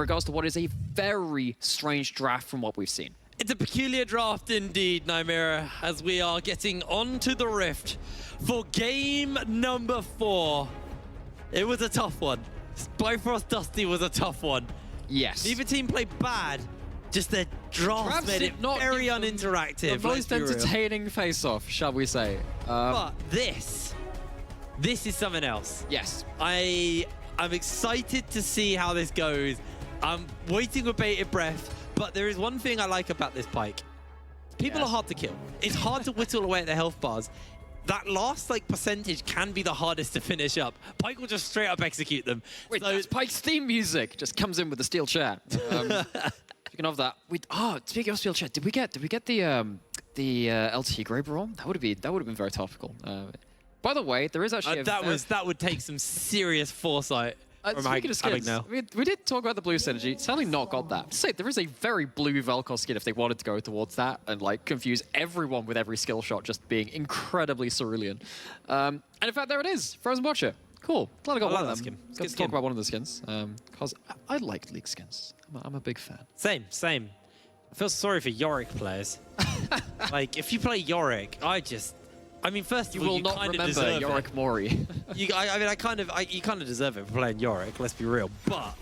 regards to what is a very strange draft from what we've seen. It's a peculiar draft indeed, NYYRIKKI, as we are getting onto the Rift for game number 4. It was a tough one. Bifrost Dusty was a tough one. Yes. Neither team played bad, just their draft made it very uninteractive. The most entertaining face-off, shall we say. But this is something else. Yes. I'm excited to see how this goes. I'm waiting with bated breath. But there is one thing I like about this Pyke. People are hard to kill. It's hard to whittle away at their health bars. That last percentage can be the hardest to finish up. Pyke will just straight up execute them. Wait, so that's Pyke's theme music. Just comes in with the steel chair. Speaking of that, speaking of steel chair, did we get the LT Grey Brawl? That would have been very topical. By the way, there is actually that would take some serious foresight. Speaking of skins, we did talk about the blue synergy. Sadly not got that. Say, there is a very blue Vel'Koz skin if they wanted to go towards that and confuse everyone with every skill shot just being incredibly cerulean. And in fact, there it is. Frozen Watcher. Cool. Glad I got one of them. Skin. Got to talk about one of the skins. Because I like League skins. I'm a big fan. Same. I feel sorry for Yorick players. If you play Yorick, first of all, you kind of deserve Yorick Mori. You kind of deserve it for playing Yorick. Let's be real. But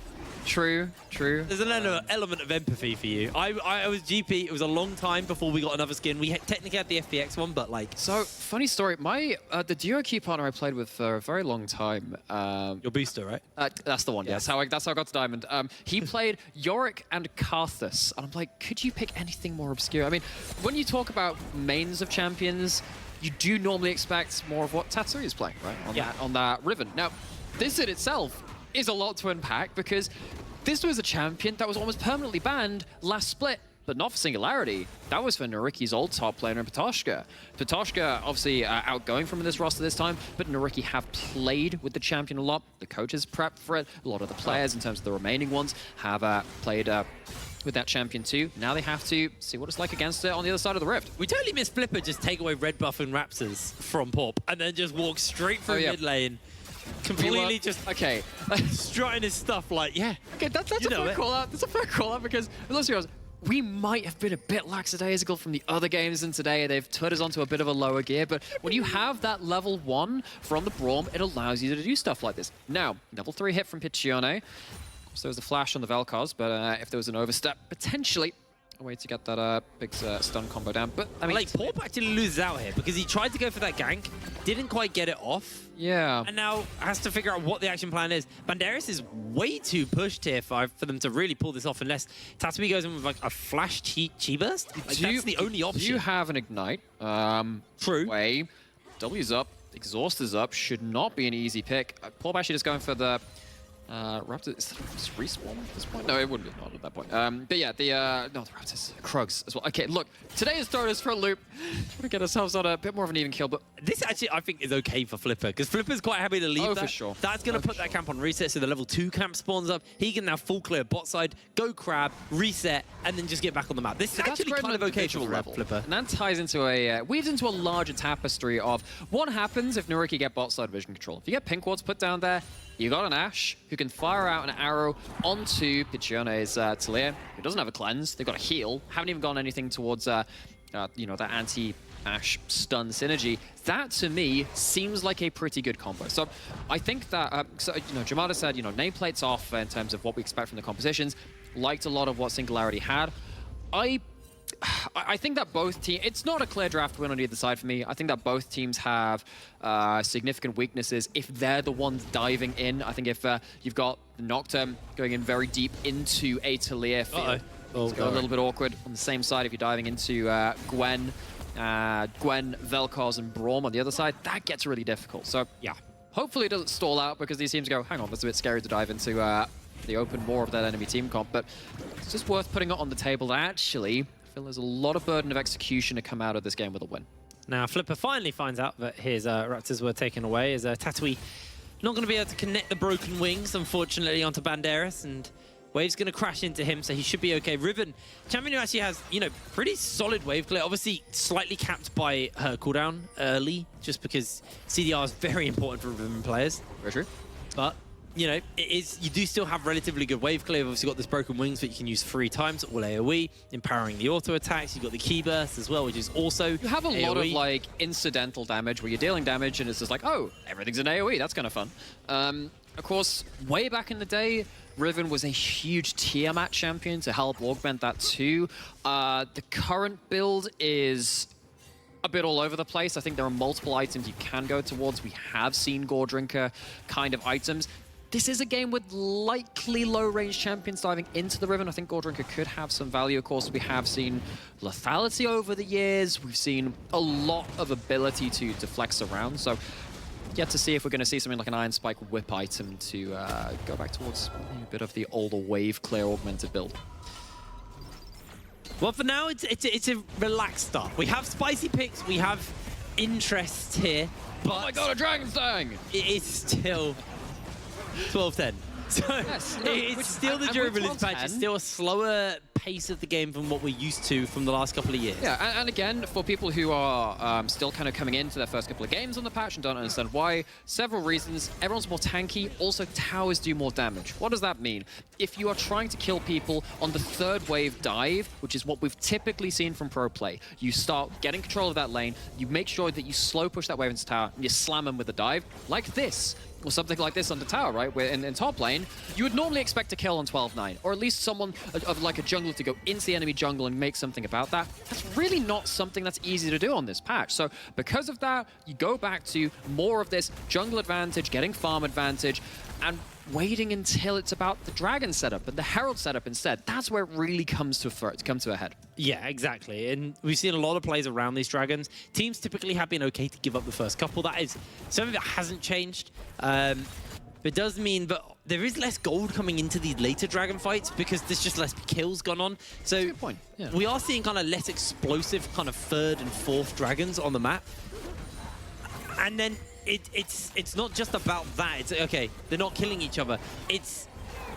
true. There's an element of empathy for you. I was GP. It was a long time before we got another skin. We technically had the FPX one, but So funny story. The duo key partner I played with for a very long time. Your booster, right? That's the one. Yes. That's how I got to Diamond. He played Yorick and Karthus, and I'm like, could you pick anything more obscure? I mean, when you talk about mains of champions, you do normally expect more of what Tatsui is playing, right? On that Riven. Now, this in itself is a lot to unpack because this was a champion that was almost permanently banned last split, but not for Singularity. That was for NYYRIKKI's old top player in Patoshka. Patoshka, obviously outgoing from this roster this time, but NYYRIKKI have played with the champion a lot. The coaches prepped for it. A lot of the players, in terms of the remaining ones, have played with that champion too. Now they have to see what it's like against it on the other side of the Rift. We totally missed Flipper just take away red buff and Raptors from Pop and then just walk straight through mid lane. Completely strutting his stuff Okay, that's a fair call out. That's a fair call out because, let's be honest, we might have been a bit lackadaisical from the other games, and today they've turned us onto a bit of a lower gear, but when you have that level 1 from the Braum, it allows you to do stuff like this. Now, level 3 hit from Piccione. So there was a flash on the Vel'Koz, but if there was an overstep, potentially a way to get that big stun combo down. But I mean, Porp actually loses out here because he tried to go for that gank, didn't quite get it off. Yeah. And now has to figure out what the action plan is. Banderas is way too pushed here for them to really pull this off unless Tatsumi goes in with a flash chi burst. That's the only option. Do you have an ignite? True. Way. W's up. Exhaust is up. Should not be an easy pick. Porp actually just going for the Raptors, is that respawn at this point? No, it wouldn't be not at that point. But yeah, the Raptors, Krugs as well. Okay, look, today has thrown us for a loop. Trying to get ourselves on a bit more of an even kill, but this actually I think is okay for Flipper because Flipper's quite happy to leave that. For sure. That's going to put that camp on reset, so the level 2 camp spawns up. He can now full clear bot side, go crab, reset, and then just get back on the map. This is actually kind of okay for Flipper. And that ties into weaves into a larger tapestry of what happens if NYYRIKKI get bot side vision control. If you get pink wards put down there, you got an Ashe who can fire out an arrow onto Piccione's Talia, who doesn't have a cleanse. They've got a heal. Haven't even gone anything towards, that anti-Ashe stun synergy. That, to me, seems like a pretty good combo. So I think that, Jamada said, nameplates off in terms of what we expect from the compositions. Liked a lot of what Singularity had. I think that both teams, it's not a clear draft win on either side for me. I think that both teams have significant weaknesses if they're the ones diving in. I think if you've got Nocturne going in very deep into a Talia field, it's got a little bit awkward. On the same side, if you're diving into Gwen, Vel'Koz, and Braum on the other side, that gets really difficult. So yeah, hopefully it doesn't stall out because these teams go, hang on, that's a bit scary to dive into the open more of that enemy team comp. But it's just worth putting it on the table. Actually, there's a lot of burden of execution to come out of this game with a win. Now, Flipper finally finds out that his Raptors were taken away as Tatsui not going to be able to connect the broken wings, unfortunately, onto Banderas, and Wave's going to crash into him, so he should be okay. Riven, champion who actually has, pretty solid wave clear, obviously slightly capped by her cooldown early, just because CDR is very important for Riven players. Very true. But you know, you do still have relatively good wave clear. You've obviously got this broken wings that you can use 3 times, all AoE, empowering the auto attacks. You've got the key burst as well, which is also You have a AoE. lot of like incidental damage where you're dealing damage and it's just like, oh, everything's an AoE. That's kind of fun. Of course, way back in the day, Riven was a huge Tiamat champion to help augment that too. The current build is a bit all over the place. I think there are multiple items you can go towards. We have seen Gore Drinker kind of items. This is a game with likely low-range champions diving into the Riven. I think Gore Drinker could have some value. Of course, we have seen lethality over the years. We've seen a lot of ability to flex around. So yet to see if we're going to see something like an Iron Spike whip item to go back towards a bit of the older wave clear augmented build. Well, for now, it's a relaxed start. We have spicy picks, we have interest here, but Oh my god, a Dragon's Dang! it is still 12-10. So Yes, no, it's which- still the and durability with patch. It's 12-10 still a slower pace of the game from what we're used to from the last couple of years. Yeah, and again, for people who are still kind of coming into their first couple of games on the patch and don't understand why, several reasons. Everyone's more tanky, also towers do more damage. What does that mean? If you are trying to kill people on the 3rd wave dive, which is what we've typically seen from pro play, you start getting control of that lane, you make sure that you slow push that wave into tower, and you slam them with a dive, like this. Or something like this on the tower, right? Where in top lane, you would normally expect a kill on 12-9, or at least someone of like a jungler to go into the enemy jungle and make something about that. That's really not something that's easy to do on this patch. So because of that, you go back to more of this jungle advantage, getting farm advantage, and waiting until it's about the dragon setup and the herald setup instead. That's where it really comes to a head. Yeah, exactly. And we've seen a lot of plays around these dragons. Teams typically have been okay to give up the first couple. That is something that hasn't changed. It does mean, but there is less gold coming into these later dragon fights because there's just less kills gone on. So Good point. Yeah. we are seeing kind of less explosive kind of 3rd and 4th dragons on the map. And then it's not just about that. It's okay, they're not killing each other. It's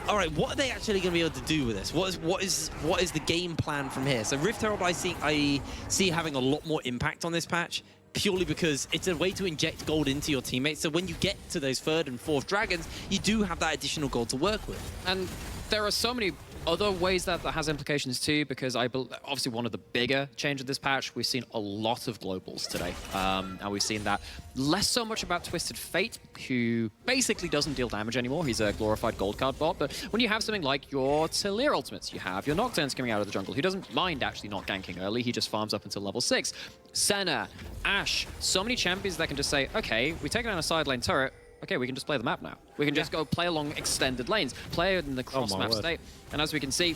all right, what are they actually going to be able to do with this? What is the game plan from here? So Rift Herald I see having a lot more impact on this patch, purely because it's a way to inject gold into your teammates. So when you get to those 3rd and 4th dragons, you do have that additional gold to work with. And there are so many other ways that has implications too, because obviously one of the bigger changes of this patch, we've seen a lot of globals today. And we've seen that less so much about Twisted Fate, who basically doesn't deal damage anymore. He's a glorified gold card bot. But when you have something like your Talir ultimates, you have your Nocturnes coming out of the jungle, who doesn't mind actually not ganking early. He just farms up until level 6. Senna, Ashe, so many champions that can just say, okay, we take down a side lane turret, okay, we can just play the map now. We can just go play along extended lanes, play in the cross-map state. And as we can see,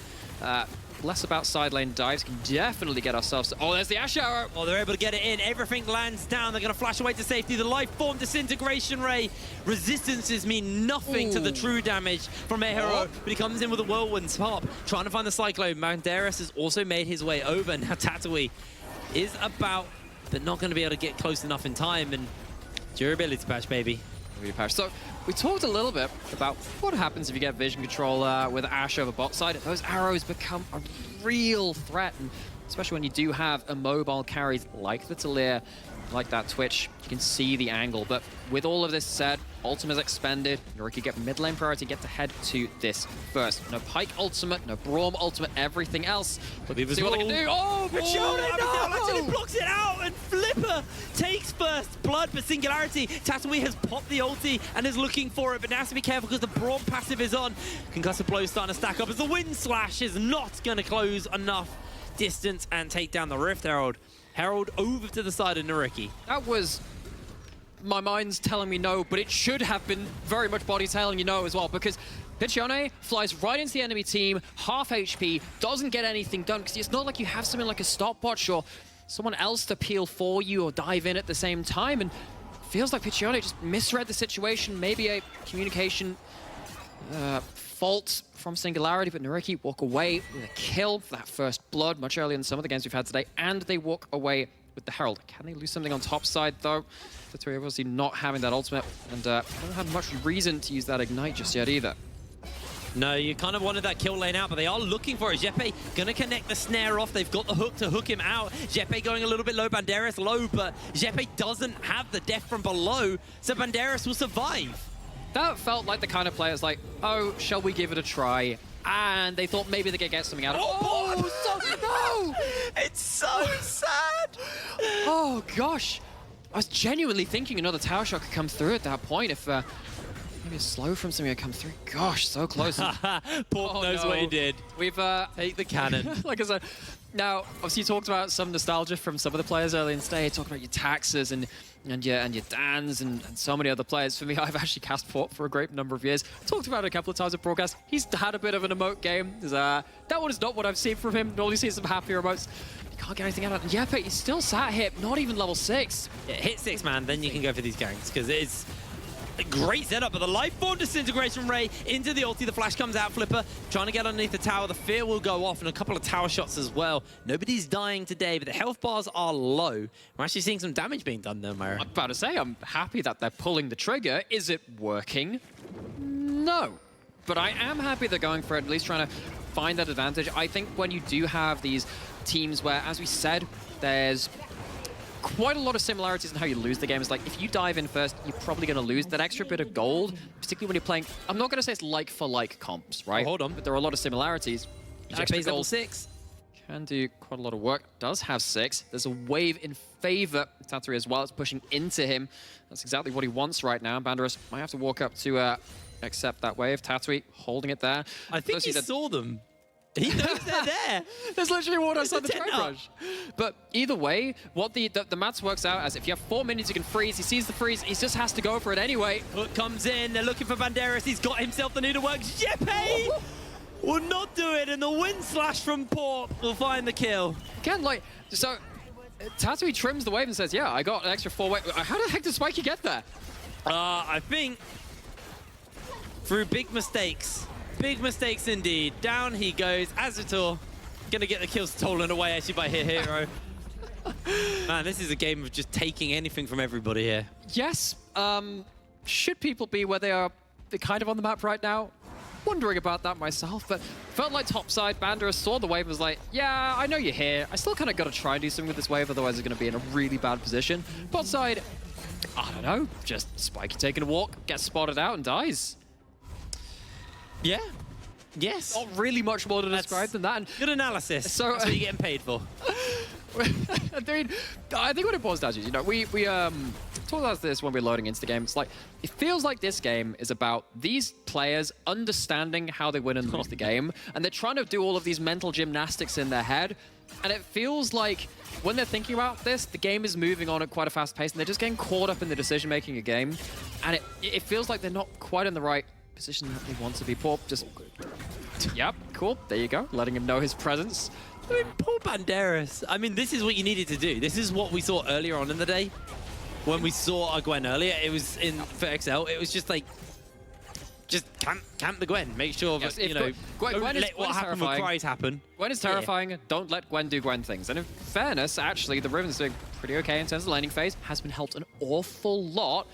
less about side lane dives, can definitely get ourselves... Oh, there's the Ashe arrow! Oh, they're able to get it in. Everything lands down. They're going to flash away to safety. The life form disintegration ray. Resistances mean nothing to the true damage from a hero, but he comes in with a whirlwind pop, trying to find the Cyclone. Banderas has also made his way over. Now Tatooine is about, but not going to be able to get close enough in time. And durability patch, baby. So we talked a little bit about what happens if you get vision control with Ashe over bot side. Those arrows become a real threat, and especially when you do have immobile carries like the Talir, like that Twitch. You can see the angle, but with all of this said, ultimate is expended. NYYRIKKI get mid lane priority, get to head to this first. No Pike ultimate, no Braum ultimate, everything else. Look, see what they can do. Oh, no! no! Actually blocks it out, and Flipper takes first blood, but Singularity. Tatooine has popped the ulti and is looking for it, but now has to be careful because the Braum passive is on. Concussive blow starting to stack up as the wind slash is not going to close enough distance and take down the Rift Herald. Herald over to the side of NYYRIKKI. That was... My mind's telling me no, but it should have been very much body telling you no as well, because Piccione flies right into the enemy team, half HP, doesn't get anything done, because it's not like you have something like a stopwatch or someone else to peel for you or dive in at the same time, and it feels like Piccione just misread the situation, maybe a communication fault from Singularity, but NYYRIKKI walk away with a kill for that first blood much earlier than some of the games we've had today, and they walk away with the Herald. Can they lose something on top side though? The three obviously not having that ultimate, and don't have much reason to use that ignite just yet either. No, you kind of wanted that kill lane out, but they are looking for it. Jeppe going to connect the snare off. They've got the hook to hook him out. Jeppe going a little bit low, Banderas low, but Jeppe doesn't have the death from below, so Banderas will survive. that felt like the kind of players like, oh, shall we give it a try? And they thought maybe they could get something out of it. Oh, no! It's so sad. Oh, gosh. I was genuinely thinking another tower shot could come through at that point if maybe a slow from something would come through. Gosh, so close. Paul knows what he did. We've Take the cannon. like I said, now obviously you talked about some nostalgia from some of the players early in the day, talking about your taxes and your Dans and so many other players. For me, I've actually cast Port for a great number of years. Talked about it a couple of times at broadcast. He's had a bit of an emote game. That one is not what I've seen from him. Normally see some happier emotes. You can't get anything out of it. Yeah, but he's still sat here, not even level 6. Yeah, hit 6, man, then you can go for these ganks, because it's a great setup. But the life form disintegration ray into the ulti. The flash comes out, Flipper trying to get underneath the tower. The fear will go off, and a couple of tower shots as well. Nobody's dying today, but the health bars are low. We're actually seeing some damage being done though, Myra. I'm about to say, I'm happy that they're pulling the trigger. Is it working? No. But I am happy they're going for it, at least trying to find that advantage. I think when you do have these teams where, as we said, there's quite a lot of similarities in how you lose the game. It's like, if you dive in first, you're probably going to lose that extra bit of gold, particularly when you're playing, I'm not going to say it's like for like comps, right? Oh, hold on. But there are a lot of similarities. Extra level 6. Can do quite a lot of work. Does have 6. There's a wave in favor of Tatari as well. It's pushing into him. That's exactly what he wants right now. Banderas might have to walk up to accept that wave. Tatari holding it there. I think he saw them. He knows they're there. There's literally one outside the There's a trade rush. But either way, what the maths works out as, if you have 4 minutes, you can freeze. He sees the freeze. He just has to go for it anyway. Hook comes in. They're looking for Banderas. He's got himself the needleworks. Jeppe will not do it, and the wind slash from Port will find the kill. Again, like, so Tatui trims the wave and says, yeah, I got an extra 4 wave. How the heck did Spiky get there? I think through big mistakes. Big mistakes indeed. Down he goes. Azator gonna get the kill stolen away actually by Hero. Man, this is a game of just taking anything from everybody here. Yes. Should people be where they are kind of on the map right now? Wondering about that myself, but felt like topside. Banderas saw the wave and was like, yeah, I know you're here. I still kind of got to try and do something with this wave, otherwise it's going to be in a really bad position. Bot side, I don't know, just Spiky taking a walk, gets spotted out and dies. Yeah. Yes. Not really much more to describe than that. And good analysis. So, that's what you're getting paid for. I think what it boils down to is, you know, we talked about this when we were loading into the game. It's like, it feels like this game is about these players understanding how they win and lose the game, and they're trying to do all of these mental gymnastics in their head. And it feels like when they're thinking about this, the game is moving on at quite a fast pace, and they're just getting caught up in the decision-making of the game. And it feels like they're not quite in the right position that they want to be. Poor, just, yep, cool, there you go, letting him know his presence. I mean, poor Banderas. I mean, this is what you needed to do. This is what we saw earlier on in the day. When we saw a Gwen earlier, it was for XL, it was just like, just camp the Gwen. Make sure that, you know, Gwen let what happened with Cries happen. Gwen is terrifying. Yeah. Don't let Gwen do Gwen things. And in fairness, actually, the Riven's doing pretty okay in terms of the laning phase. Has been helped an awful lot.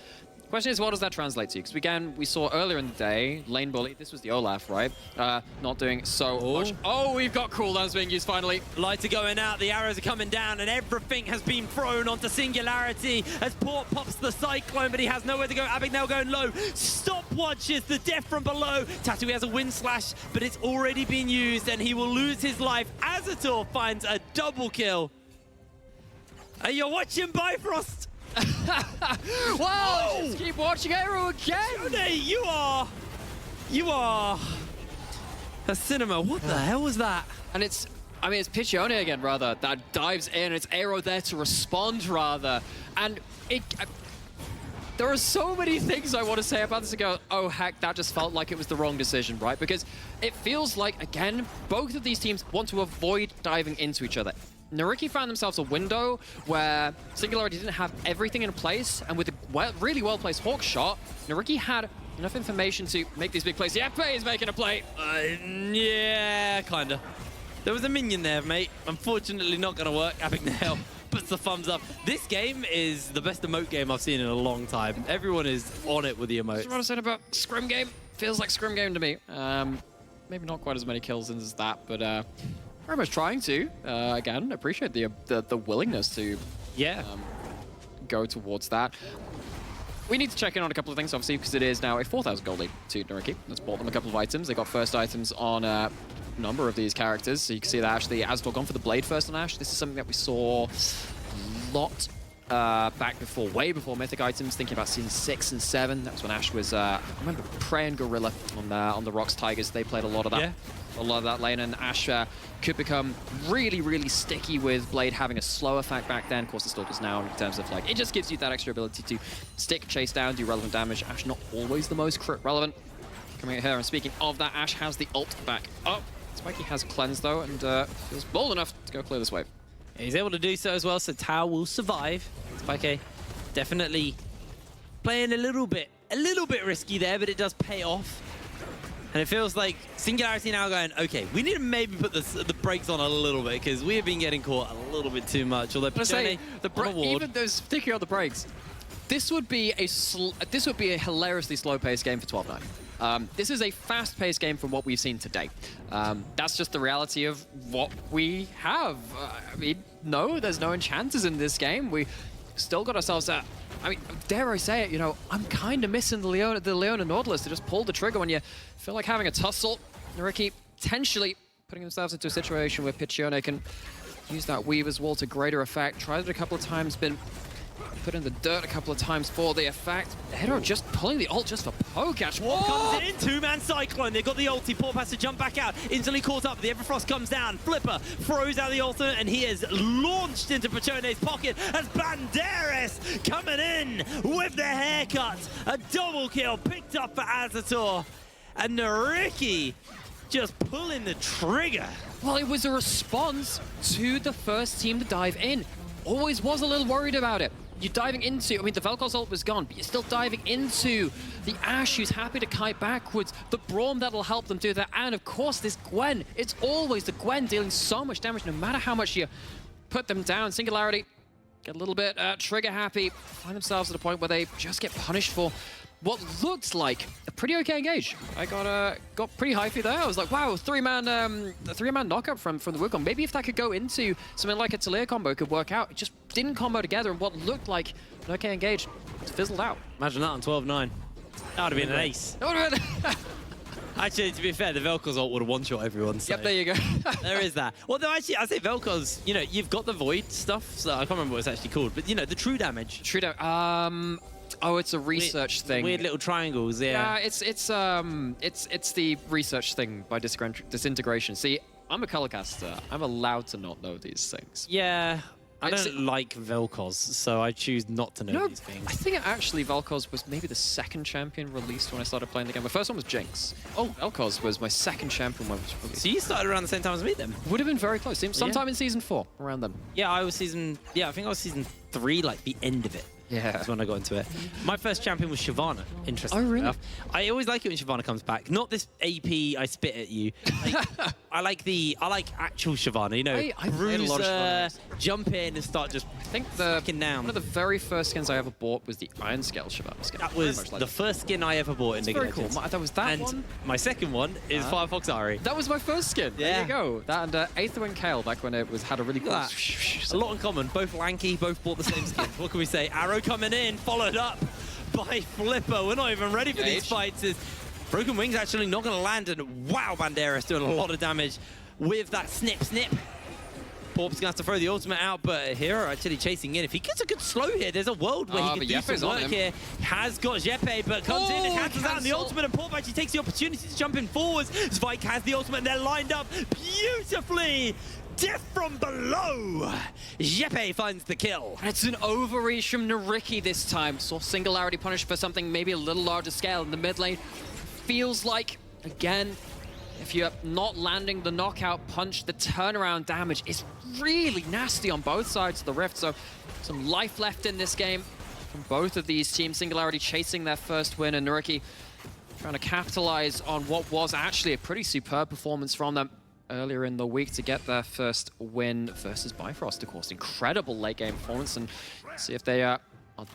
Question is, what does that translate to? Because again, we saw earlier in the day, lane bully, this was the Olaf, right? Not doing so much. Oh, we've got cooldowns being used finally. Lights are going out, the arrows are coming down, and everything has been thrown onto Singularity as Port pops the Cyclone, but he has nowhere to go. Abagnale going low. Stopwatches the death from below. Tattoo has a wind slash, but it's already been used, and he will lose his life. Azator finds a double kill. And you're watching Bifrost. Wow! Just keep watching Aero again! Jone, you are a cinema. What the hell was that? And it's Piccione again, rather, that dives in. It's Aero there to respond, rather. And there are so many things I want to say about this and go, oh heck, that just felt like it was the wrong decision, right? Because it feels like, again, both of these teams want to avoid diving into each other. NYYRIKKI found themselves a window where Singularity didn't have everything in place, and with a really well-placed Hawk shot, NYYRIKKI had enough information to make these big plays. Jeppe is making a play. Yeah, kinda. There was a minion there, mate. Unfortunately, not gonna work. Abagnale puts the thumbs up. This game is the best emote game I've seen in a long time. Everyone is on it with the emotes. What I said about Scrim Game. Feels like Scrim Game to me. Maybe not quite as many kills as that, but very much trying to. Again, appreciate the willingness to go towards that. we need to check in on a couple of things, obviously, because it is now a 4,000 gold lead to NYYRIKKI. Let's bought them a couple of items. They got first items on a number of these characters. So you can see that actually Azador gone for the blade first on Ashe. This is something that we saw a lot back before, way before Mythic items, thinking about season 6 and 7. That was when Ashe was, I remember Prey and Gorilla on the Rocks Tigers. They played a lot of that. Yeah. A lot of that lane, and Ashe could become really, really sticky with Blade having a slow effect back then. Of course, it still does now in terms of like, it just gives you that extra ability to stick, chase down, do relevant damage. Ashe not always the most crit relevant. Coming in here, and speaking of that, Ashe has the ult back up. Spiky has cleanse though, and feels bold enough to go clear this wave. He's able to do so as well, so Tao will survive. Spiky definitely playing a little bit risky there, but it does pay off. And it feels like Singularity now going, okay, we need to maybe put the brakes on a little bit because we have been getting caught a little bit too much. Although even those, particularly on the brakes, this would be a hilariously slow-paced game for 12-9. This is a fast-paced game from what we've seen today. That's just the reality of what we have. I mean, no, there's no enchanters in this game. We still got ourselves at. I mean, dare I say it, you know, I'm kind of missing the Leona Nautilus to just pull the trigger when you feel like having a tussle. NYYRIKKI potentially putting themselves into a situation where Piccione can use that Weaver's Wall to greater effect. Tried it a couple of times, been put in the dirt a couple of times for the effect. Hero just pulling the ult just for poke. What comes in? Two-man Cyclone. They've got the ulti. Porp has to jump back out. Instantly caught up. The Everfrost comes down. Flipper throws out the ultimate, and he is launched into Piccione's pocket as Banderas coming in with the haircut. A double kill picked up for Azador. And NYYRIKKI just pulling the trigger. Well, it was a response to the first team to dive in. Always was a little worried about it. You're diving into, I mean, the Vel'Koz ult was gone, but you're still diving into the Ashe who's happy to kite backwards, the Braum that'll help them do that, and of course this Gwen. It's always the Gwen dealing so much damage, no matter how much you put them down. Singularity get a little bit trigger happy, find themselves at a point where they just get punished for what looked like a pretty okay engage. I got pretty hypey there. I was like, wow, three-man knockup from the Wukong. Maybe if that could go into something like a Talia combo could work out. It just didn't combo together, and what looked like an okay engage fizzled out. Imagine that on 12-9. That would have been an ace. That would have been Actually, to be fair, the Vel'Koz ult would have one-shot everyone. So yep, there you go. There is that. Well, though, actually, I say Vel'Koz, you know, you've got the Void stuff, so I can't remember what it's actually called, but, you know, the true damage. True damage. Oh, it's a research thing. Weird little triangles, yeah. Yeah, it's the research thing by disintegration. See, I'm a colorcaster. I'm allowed to not know these things. Yeah. I don't like Vel'Koz, so I choose not to know these things. I think actually Vel'Koz was maybe the second champion released when I started playing the game. My first one was Jinx. Oh, Vel'Koz was my second champion when it was released. So you started around the same time as me then? Would have been very close. Sometime in season 4, around then. Yeah, I think I was season 3, like the end of it. Yeah. That's when I got into it. My first champion was Shyvana, interesting enough. I always like it when Shyvana comes back. Not this AP I spit at you. Like, I like actual Shyvana, you know, I played a lot of Shyvanas. Jump in and start just down. One of the very first skins I ever bought was the Iron Scale Shyvana skin. That was the first skin I ever bought in League of Legends. That was that one. And my second one is Firefox Ari. That was my first skin. Yeah. There you go. That and Aether and Kale back when it had a really cool... A lot in common. Both lanky, both bought the same skin. What can we say? Arrow coming in, followed up by Flipper. We're not even ready for these fights. Broken Wings actually not going to land, and wow, Banderas doing a lot of damage with that snip. Porp's going to have to throw the ultimate out, but Hero actually chasing in. If he gets a good slow here, there's a world where he can do some work here. Has got Jeppe, but comes in and cancels out the ultimate, and Porp actually takes the opportunity to jump in forwards. Spike has the ultimate, and they're lined up beautifully. Death from below. Jeppe finds the kill. It's an overreach from NYYRIKKI this time. Saw Singularity punished for something maybe a little larger scale in the mid lane. Feels like, again, if you're not landing the knockout punch, the turnaround damage is really nasty on both sides of the rift. So some life left in this game from both of these teams. Singularity chasing their first win, and NYYRIKKI trying to capitalize on what was actually a pretty superb performance from them earlier in the week to get their first win versus Bifrost, of course. Incredible late game performance, and see if they are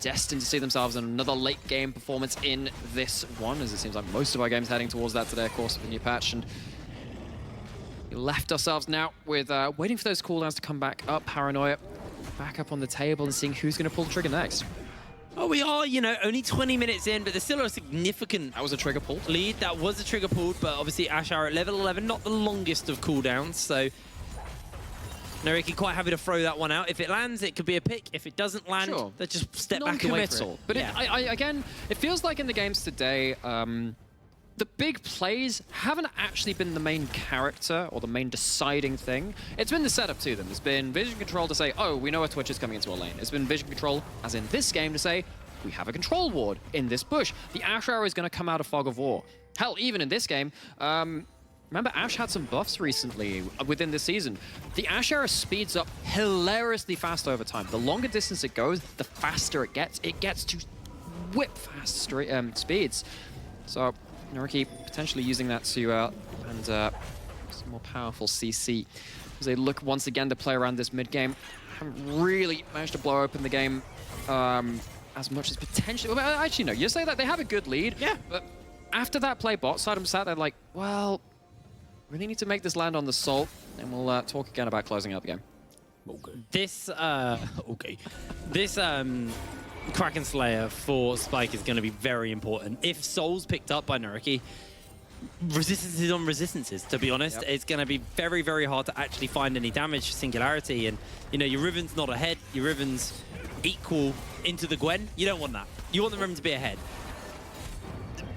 destined to see themselves in another late game performance in this one, as it seems like most of our games heading towards that today, of course, with the new patch. And we left ourselves now with waiting for those cooldowns to come back up. Paranoia back up on the table and seeing who's going to pull the trigger next. Oh, we are, you know, only 20 minutes in, but there's still a significant That was a trigger pull. lead. That was a trigger pulled, but obviously Ashar at level 11, not the longest of cooldowns, so NYYRIKKI quite happy to throw that one out. If it lands, it could be a pick. If it doesn't land, Sure. they just step back away from Non-committal. it. But yeah. again, it feels like in the games today, the big plays haven't actually been the main character or the main deciding thing. It's been the setup to them. It's been vision control to say, oh, we know a Twitch is coming into a lane. It's been vision control, as in this game, to say, we have a control ward in this bush. The Ash arrow is going to come out of Fog of War. Hell, even in this game, remember Ash had some buffs recently within this season. The Ash arrow speeds up hilariously fast over time. The longer distance it goes, the faster it gets. It gets to whip fast speeds. So NYYRIKKI potentially using that to and some more powerful CC as they look once again to play around this mid game. Haven't really managed to blow open the game as much as potentially. Well, actually, no. You say that they have a good lead. Yeah. But after that play, bot side, I'm sat there like, well, really need to make this land on the Salt, and we'll talk again about closing out the game. Okay. This Kraken Slayer for Spike is going to be very important. If Soul's picked up by NYYRIKKI, resistances on resistances, to be honest. It's going to be very, very hard to actually find any damage for Singularity. And, you know, your Riven's not ahead. Your Riven's equal into the Gwen. You don't want that. You want the Riven to be ahead.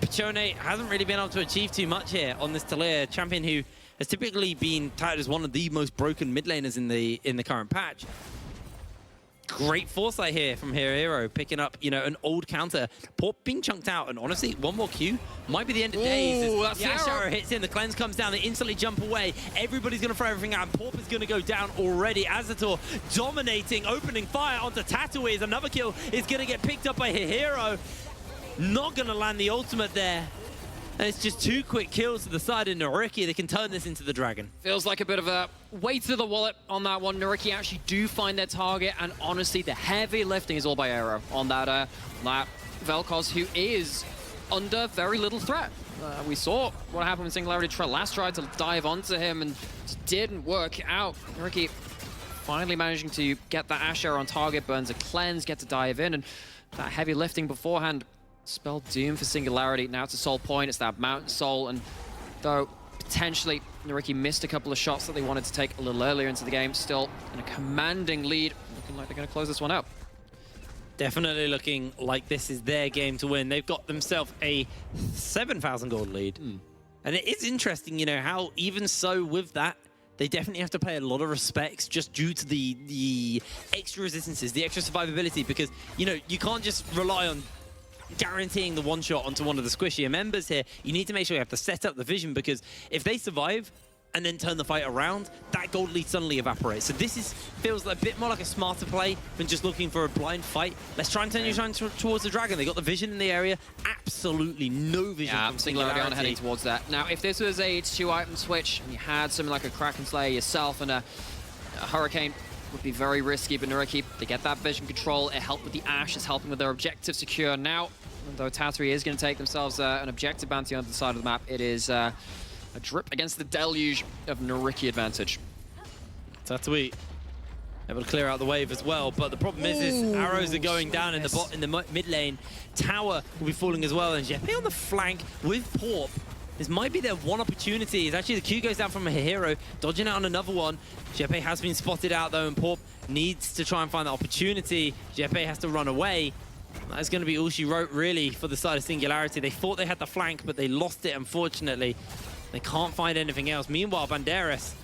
Pichone hasn't really been able to achieve too much here on this Talia champion who has typically been touted as one of the most broken mid laners in the current patch. Great foresight here from Hero, picking up, you know, an old counter. Porp being chunked out, and honestly, one more Q might be the end of days. That's the Ash arrow hits in, the cleanse comes down, they instantly jump away. Everybody's going to throw everything out, and Porp is going to go down already. Azator dominating, opening fire onto Tatooine. Another kill is going to get picked up by Hero. Not going to land the ultimate there. And it's just 2 quick kills to the side of NYYRIKKI. They can turn this into the dragon. Feels like a bit of a weight to the wallet on that one. NYYRIKKI actually do find their target, and honestly, the heavy lifting is all by Aero on that Vel'Koz, who is under very little threat. We saw what happened when Singularity last tried to dive onto him and just didn't work out. NYYRIKKI finally managing to get that Ash arrow on target, burns a cleanse, get to dive in, and that heavy lifting beforehand spelled doom for Singularity. Now it's a Soul point, it's that Mountain Soul, and though potentially NYYRIKKI missed a couple of shots that they wanted to take a little earlier into the game, still in a commanding lead, looking like they're going to close this one out. Definitely looking like this is their game to win. They've got themselves a 7,000 gold lead. And it is interesting, you know, how even so with that, they definitely have to pay a lot of respects just due to the extra resistances, the extra survivability, because, you know, you can't just rely on guaranteeing the one shot onto one of the squishier members here. You need to make sure you have to set up the vision, because if they survive and then turn the fight around, that gold lead suddenly evaporates. So this feels like a bit more like a smarter play than just looking for a blind fight. Let's try and turn your shine towards the dragon. They got the vision in the area. Absolutely no vision from Singularity on heading towards that. Now, if this was a 2-item switch and you had something like a Kraken Slayer yourself and a Hurricane, would be very risky, but NYYRIKKI, they get that vision control. It helped with the Ash, it's helping with their objective secure. Now, though Tatooine is going to take themselves an objective bounty on the side of the map, it is a drip against the deluge of NYYRIKKI advantage. Tatooine able to clear out the wave as well, but the problem is arrows are going down in the mid lane. Tower will be falling as well, and Jeppe on the flank with Porp. This might be their one opportunity. It's actually the Q goes down from a Hero, dodging out on another one. Jeppe has been spotted out though, and Porp needs to try and find the opportunity. Jeppe has to run away. That's going to be all she wrote, really, for the side of Singularity. They thought they had the flank, but they lost it, unfortunately. They can't find anything else. Meanwhile, Banderas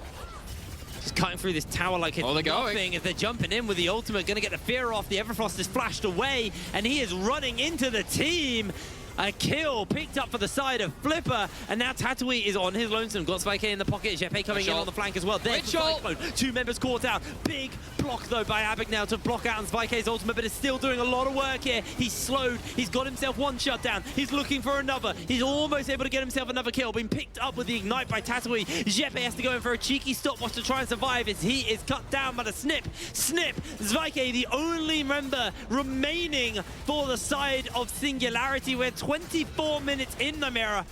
just cutting through this tower like it's nothing as they're jumping in with the ultimate. Going to get the fear off. The Everfrost is flashed away, and he is running into the team. A kill picked up for the side of Flipper, and now Tatooine is on his lonesome. Got Spike in the pocket. Jeppe coming in on the flank as well. There's the Cyclone. 2 members caught out. Big block though by Abagnale to block out on Spike's ultimate, but is still doing a lot of work here. He's slowed. He's got himself one shutdown. He's looking for another. He's almost able to get himself another kill. Being picked up with the ignite by Tatooine. Jeppe has to go in for a cheeky stopwatch to try and survive as he is cut down by the snip. Spike, the only member remaining for the side of Singularity. We're 24 minutes in the mirror,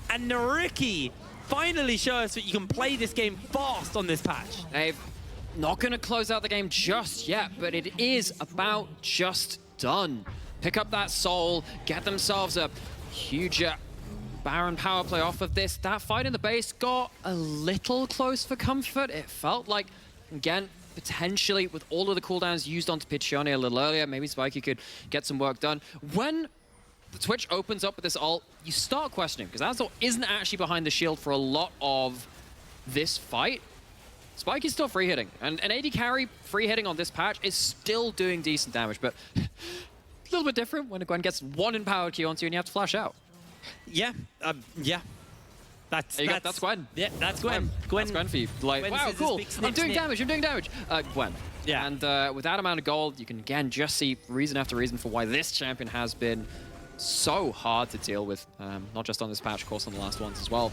and NYYRIKKI finally show us that you can play this game fast on this patch. They've not going to close out the game just yet, but it is about just done. pick up that soul, get themselves a huge Baron power play off of this. That fight in the base got a little close for comfort. It felt like, again, potentially with all of the cooldowns used onto Piccione a little earlier, maybe Spiky could get some work done. When the Twitch opens up with this ult, you start questioning, because Azor isn't actually behind the shield for a lot of this fight. Spike is still free hitting, and an AD carry free hitting on this patch is still doing decent damage, but a little bit different when Gwen gets one empowered Q onto you and you have to flash out. Yeah, yeah. That's Gwen. Yeah, that's Gwen. That's Gwen for you. Like, Gwen wow, cool. I'm doing damage. Gwen. Yeah. And with that amount of gold, you can again just see reason after reason for why this champion has been so hard to deal with. Not just on this patch, of course, on the last ones as well.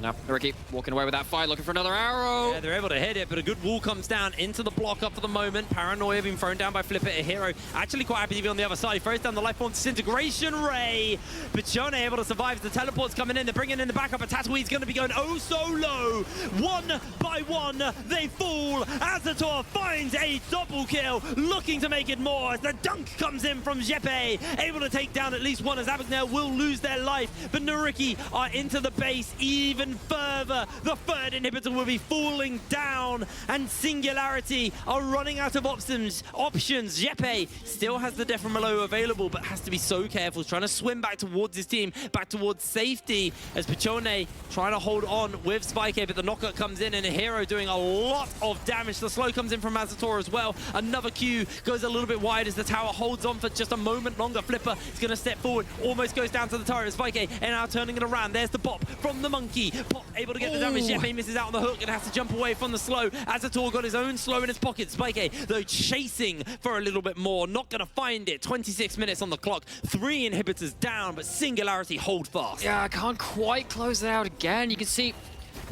Now, NYYRIKKI walking away with that fight, looking for another arrow. Yeah, they're able to hit it, but a good wall comes down into the block up for the moment. Paranoia being thrown down by Flipper, a hero. Actually quite happy to be on the other side. He throws down the life form disintegration ray. Piccione able to survive. The teleport's coming in. They're bringing in the backup. A Tatooine's going to be going oh so low. One by one, they fall. Azor finds a double kill, looking to make it more as the dunk comes in from Jeppe. Able to take down at least one as Abagnale will lose their life. But NYYRIKKI are into the base even further. The third inhibitor will be falling down, and Singularity are running out of options. Jeppe still has the Death from Below available, but has to be so careful, trying to swim back towards his team, back towards safety, as Piccione trying to hold on with Spike, but the knockout comes in, and a hero doing a lot of damage. The slow comes in from Azor as well. Another Q goes a little bit wide as the tower holds on for just a moment longer. Flipper is going to step forward, almost goes down to the turret. Spike, and now turning it around. There's the bop from the monkey. Pop able to get the damage. Jeppe misses out on the hook and has to jump away from the slow. Azor got his own slow in his pocket. Spike, though, chasing for a little bit more. Not going to find it. 26 minutes on the clock. 3 inhibitors down, but Singularity hold fast. Yeah, I can't quite close it out again. You can see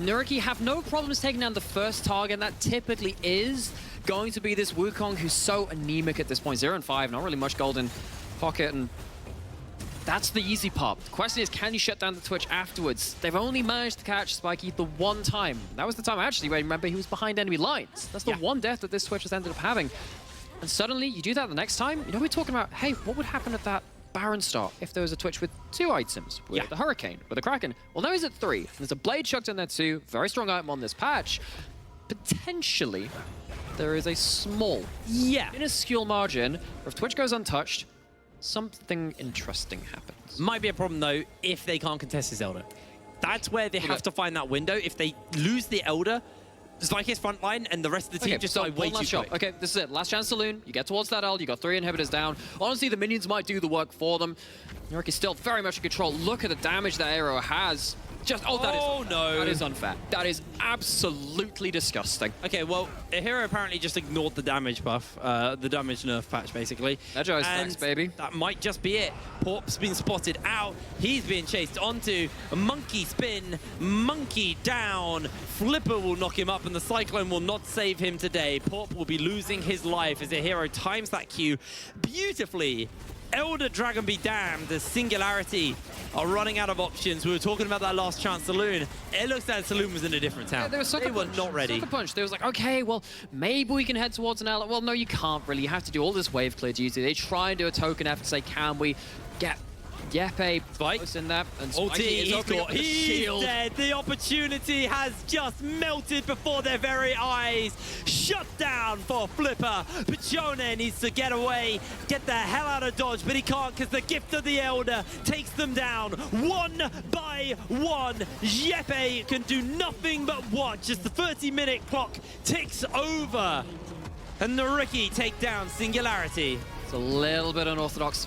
NYYRIKKI have no problems taking down the first target, and that typically is going to be this Wukong who's so anemic at this point. 0 and 5, not really much gold in pocket, and that's the easy part. The question is, can you shut down the Twitch afterwards? They've only managed to catch Spiky the one time. That was the time, actually, where remember he was behind enemy lines. That's the one death that this Twitch has ended up having. And suddenly, you do that the next time, you know, we're talking about, hey, what would happen at that Baron start if there was a Twitch with 2 items, with the Hurricane, with the Kraken? Well, now he's at 3. There's a Blade chucked in there too, very strong item on this patch. Potentially, there is a small, minuscule margin where if Twitch goes untouched, something interesting happens. Might be a problem, though, if they can't contest his Elder. That's where they have to find that window. If they lose the Elder, Spike's front line and the rest of the team just die way too quick. Okay, this is it. Last chance saloon. You get towards that Elder. You got 3 inhibitors down. Honestly, the minions might do the work for them. NYYRIKKI still very much in control. Look at the damage that Arrow has. Just, that is unfair. That is absolutely disgusting. Okay, well, a hero apparently just ignored the damage buff, the damage nerf patch, basically. Lego's stacks, baby. That might just be it. Porp's been spotted out. He's being chased onto a monkey spin, monkey down. Flipper will knock him up, and the Cyclone will not save him today. Porp will be losing his life as a hero times that Q beautifully. Elder Dragon be damned, the Singularity are running out of options. We were talking about that last chance Saloon. It looks like Saloon was in a different town. Yeah, they were not ready. Sucker punch. They was like, okay, well, maybe we can head towards an ally. Well, no, you can't really. You have to do all this wave clear duty. They try and do a token effort to say, can we get Jeppe close in that? And he's dead. The opportunity has just melted before their very eyes. Shut down for Flipper. Piccione needs to get away, get the hell out of Dodge, but he can't because the gift of the Elder takes them down 1 by 1. Jeppe can do nothing but watch as the 30-minute clock ticks over. And NYYRIKKI take down Singularity. It's a little bit unorthodox.